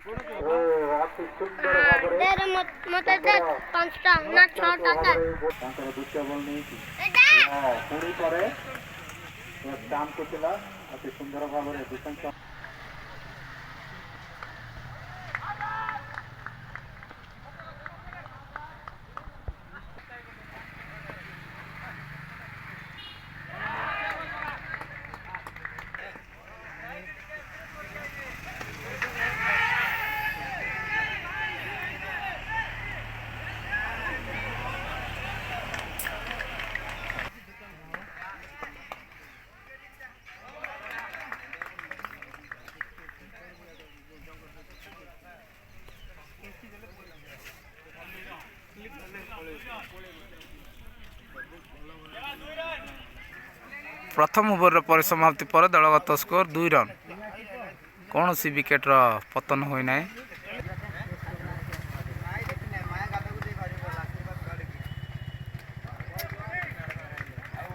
ଅତି ସୁନ୍ଦର ଭାବରେ ମତେ ଦେ 5ଟା ନା 6ଟା ଦେ ତାଙ୍କର ଦ୍ୱିତୀୟ ବଲ୍ ନେଇକି ପୁଣି ପରେ କାମକୁ ଥିଲା ଅତି ସୁନ୍ଦର ଭାବରେ ଡିଫେନ୍ସ प्रथम ओवर परिसमाप्ति पर दलगत स्कोर 2 रन कौन सी विकेट्र पतन होना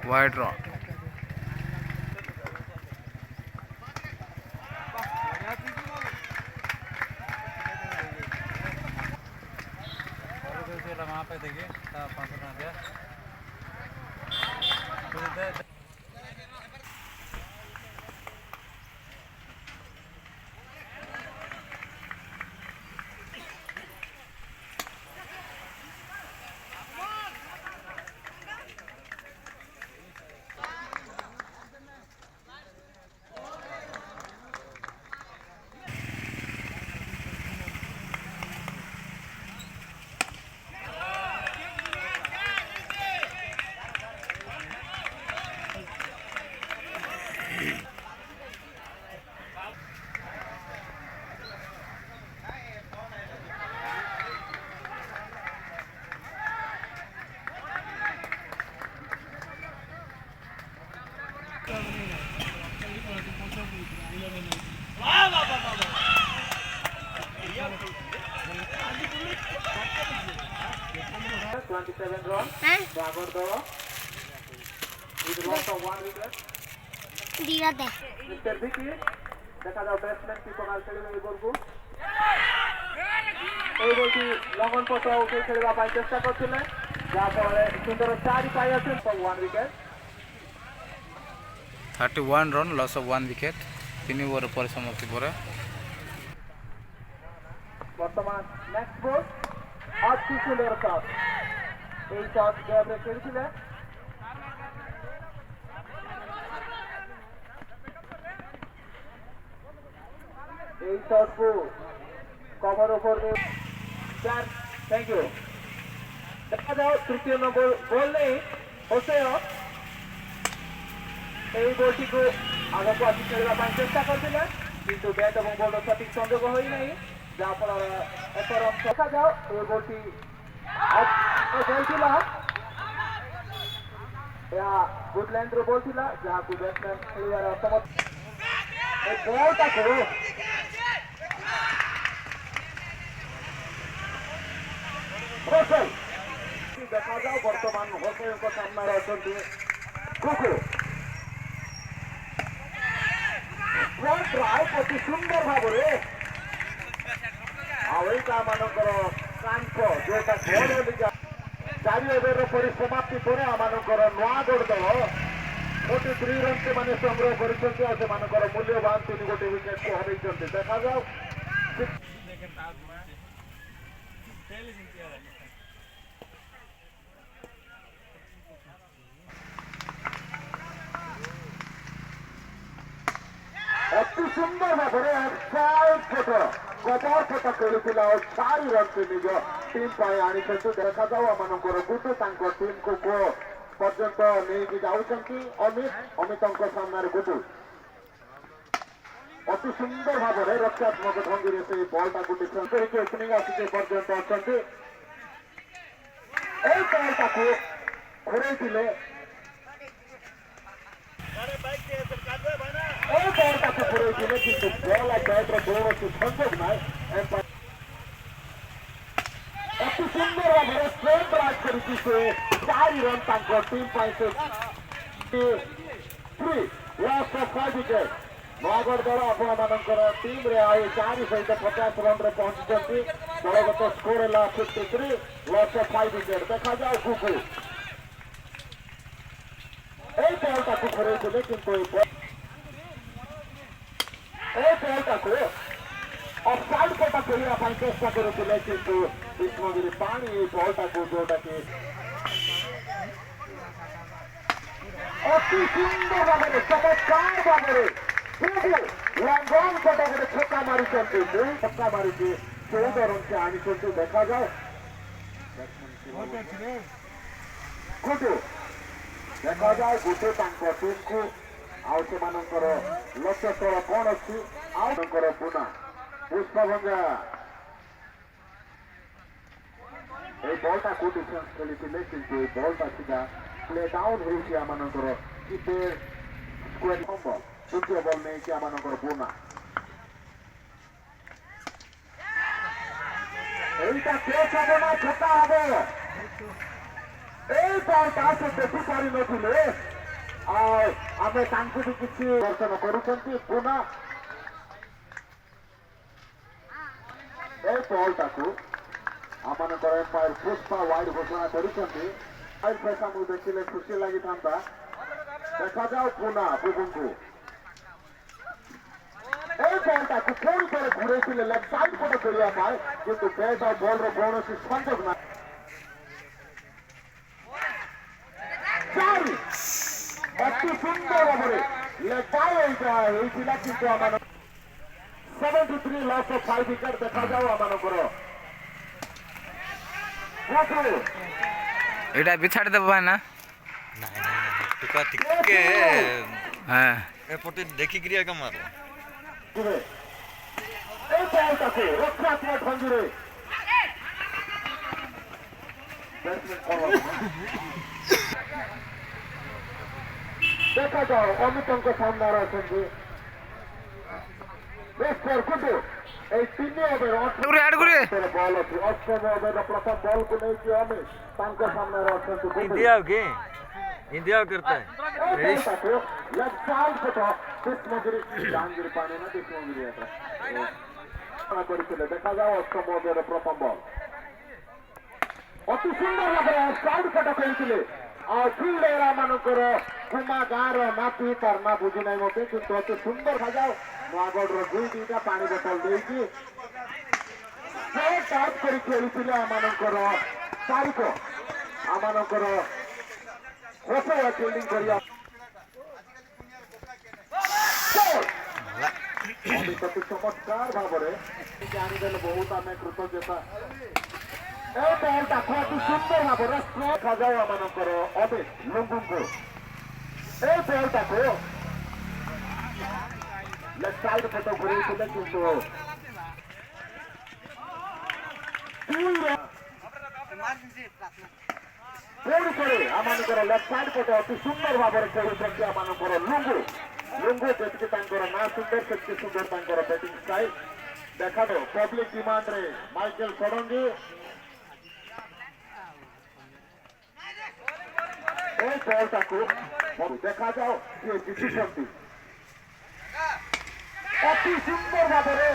वाइड रन दिया दे देखा जाओ बैट्समैन की कमाल खेलिबे बॉल এই বলটি লঙ্ঘন পথ উঠে খেলিবা পাই চেষ্টা করছিলেন যার ফলে সুন্দর 4 পাই আছেন 1 wicket 31 run loss of 1 wicket 3 over परिसमाप्ति पर বর্তমান নেক্সট বল অতি সুন্দর শট এই শট গ্যাপে খেলেছিলেন এই শটକୁ कवर ओवर चार थैंक यू देखा जाओ तृतीय नंबर बॉल नहीं होसेन এই বলটিକୁ ଆଗକୁ ଆସି ଖେଳିବା ପାଇଁ ଚେଷ୍ଟା କରିଥିଲେ କିନ୍ତୁ ବ୍ୟାଟ୍ ଏବଂ ବଲର ସଠିକ ସଂଯୋଗ ହୋଇନାହିଁ ଯାହାଫଳରେ ଏକ ରନ୍ ଦେଖାଯାଉ এই ବଲଟି ଥିଲା ଏହା ଗୁଡ୍ ଲାଇନ୍ର ବଲ୍ ଥିଲା ଯାହାକୁ ବ୍ୟାଟ୍ସମ୍ୟାନ୍ ଖେଳିବାର ଅସମର୍ଥ ଏ ବଲ୍ଟାକୁ देखा जाओ बर्तमान होसेन को सामने अछंती कुकु ट्राई अति सुंदर भावरे आवेका मानकर कांप जोटा गोल लिगा 4 ओवर परिसमाप्ति पर आमानकर नवागढ़ दल 43 रन से माने संग्रह करिसंती आ से मानकर मूल्यवान 3 गोटे विकेट को हरैसंती देखा जाओ अति सुंदर भावे कबर फोट खेलुला और 4 रन से निज टीम पाई आनी देखा जाऊ आम गुटू टीम को पर्यंत नहीं जाऊँगी अमित सामने गुटू अति सुंदर भाव में रक्षात्मक भंगी से बल्टा को डिफेन्स करके ओपनिंग आसिके पर्यंत अच्छा बल्टा को घोड़े बल्टा को घोड़े कि बल बैट्र कौन संजोग ना अति सुंदर भाव में स्ट्रेट राज कर 4 run team 3 loss of 5 wicket Nayagarh ଦଳ ଆପଣମାନଙ୍କର ଟିମ୍ରେ ଆଉ 4 ସହିତ 50 ରନ୍ରେ ପହଞ୍ଚିଛନ୍ତି। ଦଳଗତ ସ୍କୋର ହେଲା 53 ଲସ୍ ଅଫ୍ 5 ୱିକେଟ୍। ଦେଖାଯାଉ କୁକୁ এই বলটাକୁ ଘୁରେଇଥିଲେ କିନ୍ତୁ এই ବଲଟାକୁ ଅଫସାଇଡ୍ ପଟ ଖେଳିବା ପାଇଁ ଚେଷ୍ଟା କରୁଥିଲେ କିନ୍ତୁ ବିଷ୍ଣୁଗିରି ପାଣି এই ବଲଟାକୁ ଯୋଉଟାକି ଅତି ସୁନ୍ଦର ଭାବରେ ଚମତ୍କାର ଭାବରେ ଲଙ୍ଗନ ପଟରେ ଛକା ମାରିଛନ୍ତି। ଦୁଇ ଛକା ମାରିକି 14 ରନ୍ ସେ ଆଣିଛନ୍ତି। ଦେଖାଯାଉ ଗୁଡୁ ଦେଖାଯାଉ ଗୁଡୁ ତାଙ୍କ ଟିମ୍କୁ ଆଉ ସେମାନଙ୍କର ଲକ୍ଷ୍ୟ ସ୍ଥଳ କ'ଣ ଅଛି ଆଉ ତାଙ୍କର ପୁନା ପୁଷ୍ପଭଙ୍ଗା এই ବଲଟାକୁ ଡିଫେନ୍ସ ଖେଳିଥିଲେ କିନ୍ତୁ এই ବଲଟା ସିଧା ପ୍ଲେ ଡାଉନ୍ ହେଉଛି ଆମମାନଙ୍କର କିପେର ସ୍କୋୟାର ନମ୍ବର ତୃତୀୟ ବଲ୍ ନେଇକି ଆମମାନଙ୍କର ପୁନା এইটা কেস হবে না ଛକା ହବ। এই ବଲଟା ସେ ଦେଖି ପାରିନଥିଲେ ଆଉ ଆମେ ତାଙ୍କୁ ବି କିଛି ଦର୍ଶନ କରୁଛନ୍ତି। ପୁନା এই ବଲଟାକୁ ଆମମାନଙ୍କର ଏମ୍ପାୟାର ପୁଷ୍ପା ୱାଇଡ୍ ଘୋଷଣା କରିଛନ୍ତି। ପଇସା ମୁଁ ଦେଖିଲେ ଖୁସି ଲାଗିଥାନ୍ତା। ଦେଖାଯାଉ ପୁନା ବୁବୁଙ୍କୁ এই বলটাକୁ ପୁଣି ଥରେ ଘୁରେଇଥିଲେ ଲେଫ୍ଟ ସାଇଡ୍ ପଟ ଖେଳିବା ପାଇଁ କିନ୍ତୁ ବ୍ୟାଟ୍ ଆଉ ବଲର କୌଣସି ସଂଯୋଗ ନାହିଁ। ଅତି ସୁନ୍ଦର ଭାବରେ ଲେଫ୍ଟ ହେଇଥିଲା କିନ୍ତୁ ଆମର 73 ଲସ୍ ଅଫ୍ 5 ୱିକେଟ୍। ଦେଖାଯାଉ ଆମମାନଙ୍କର এটা বিছাড়ি দেবো ভাই না ଟିକେ হ্যাঁ ଏପଟେ ଦେଖିକିରି ଆଗ ମାର। এই বলটাকে রক্ষাত্মক ভঙ্গিরে ଦେଖାଯାଉ ଅମିତଙ୍କ ସାମ୍ନାରେ ଅଛନ୍ତି ଗୁଡୁ। এই 3 ଓଭର ବଲ୍ ଅଛି। ଅଷ୍ଟମ ଓଭରର ପ୍ରଥମ ବଲ୍କୁ ନେଇକି ଅମିତ ତାଙ୍କ ସାମ୍ନାରେ ଅଛନ୍ତି ଗୁଡୁ। इंडिया के इंडिया करता है ବଲଟାକୁ ଲେଫ୍ଟ ସାଇଡ୍ ପଟ ବିଷ୍ଣୁଗିରି ଜାହାଙ୍ଗୀର ପାଣି ନା ବିଷ୍ଣୁଗିରି କରିଥିଲେ। ଦେଖାଯାଉ ଅଷ୍ଟମ ଓଭରର ପ୍ରଥମ ବଲ୍ ଅତି ସୁନ୍ଦର ଭାବରେ ସାଇଡ୍ ପଟ ଖେଳିଥିଲେ। ଆଉ ଫିଲ୍ଡର ମାନଙ୍କର କୁମା ଗାଁର ନାତି ତାର ନା ବୁଝି ନାହିଁ ମତେ କିନ୍ତୁ ଅତି ସୁନ୍ଦର ଭାଯାଉ ନୂଆଗଡ଼ର 2-2ଟା ପାଣି ବୋତଲ ଦେଇକି ଟାଚ୍ କରି ଖେଳିଥିଲେ। ଆମମାନଙ୍କର ତାରିଖ ଆମମାନଙ୍କର ଅତି ଚମତ୍କାର ଭାବରେ ଜାଣିଦେଲେ ବହୁତ ଆମେ କୃତଜ୍ଞତା। এই বলটাକୁ ଅତି ସୁନ୍ଦର ଭାବରେ ଦେଖାଯାଉ ଆମମାନଙ୍କର ଅମିତ ଲୁଙ୍ଗୁଙ୍କୁ এই ବଲଟାକୁ ଲେଫ୍ଟ ସାଇଡ୍ ପଟ ଘୁରେଇଥିଲେ କିନ୍ତୁ ପୁଣି ଥରେ ଆମମାନଙ୍କର ଲେଫ୍ଟ ସାଇଡ୍ ପଟ ଅତି ସୁନ୍ଦର ଭାବରେ ଖେଳୁଛନ୍ତି ଆମମାନଙ୍କର ଲୁଙ୍ଗୁ ଯେତିକି ତାଙ୍କର ନାଁ ସୁନ୍ଦର ସେତିକି ସୁନ୍ଦର ତାଙ୍କର ବ୍ୟାଟିଂ ଷ୍ଟାଇଲ। ଦେଖାଯାଉ ପବ୍ଲିକ ଡିମାଣ୍ଡରେ ମାଇକେଲ ଷଡଙ୍ଗୀ এই বলটাକୁ ଦେଖାଯାଉ କିଏ ଜିତିଛନ୍ତି। ଅତି ସୁନ୍ଦର ଭାବରେ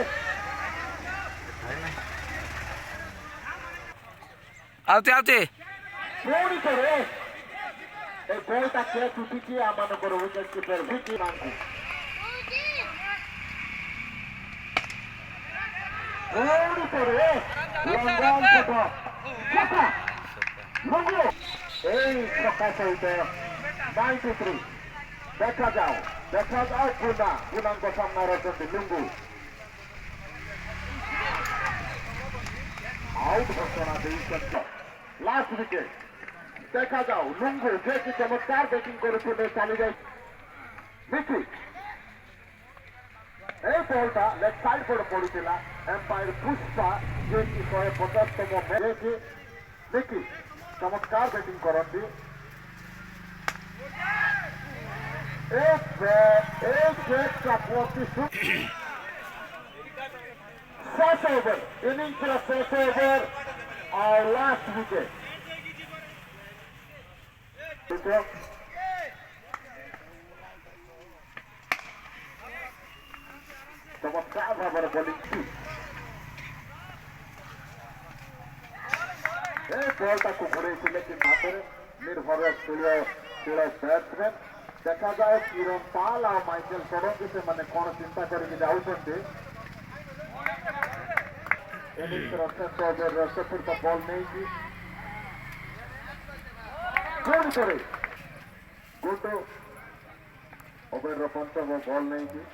ଆଉଚି ଆଉଚି ପୁଣି ଥରେ এই বলটা କ୍ୟାଚ୍ ଉଠିଛି ଆମମାନଙ୍କର ୱିକେଟ୍ କିପର ଭିକି ମାଙ୍କୁ। ପୁଣି ଥରେ ଲଙ୍ଗନ ପଟ ଛକା ଲଙ୍ଗୁ এই ଛକା ସହିତ 93। ଦେଖାଯାଉ ପୁନାଙ୍କ ସାମ୍ନାରେ ଅଛନ୍ତି ଲୁଙ୍ଗୁ। ଆଉଟ୍ ଘୋଷଣା ଦେଇଛନ୍ତି ଲାଷ୍ଟ ୱିକେଟ୍। ଦେଖାଯାଉ ଲୁଙ୍ଗୁ ଯିଏକି ଚମତ୍କାର ବ୍ୟାଟିଂ କରୁଥିଲେ ଚାଲିଯାଇ ମିକି এই ବଲଟା ଲେଫ୍ଟ ସାଇଡ୍ ପଟ ପଡିଥିଲା। ଏମ୍ପାୟାର ପୁଷ୍ପା ଯିଏକି 150ତମ ଯିଏକି ମିକି चमत्कार बैटिंग करती। एक गेट का 6 ओवर इनिंग का 6 ओवर और लास्ट विकेट। ଚମତ୍କାର ଭାବରେ ବୋଲିଂ ଏ ବଲଟାକୁ ଘୁରେଇଥିଲେ କିନ୍ତୁ ହାତରେ ନିର୍ଭରଶୀଳ ବ୍ୟାଟ୍ସମ୍ୟାନ୍ ଦେଖାଯାଏ କିରଣ ପାଲ ଆଉ ମାଇକେଲ ଷଡ଼ଙ୍ଗୀ ସେମାନେ କ'ଣ ଚିନ୍ତା କରିକି ଯାଉଛନ୍ତି ଇନିଂସର ଶେଷ ଓଭରର ଚତୁର୍ଥ ବଲ୍ ନେଇକି ପୁଣି ଥରେ ଗୁଡୁ ଓଭରର ପଞ୍ଚମ ବଲ୍ ନେଇକି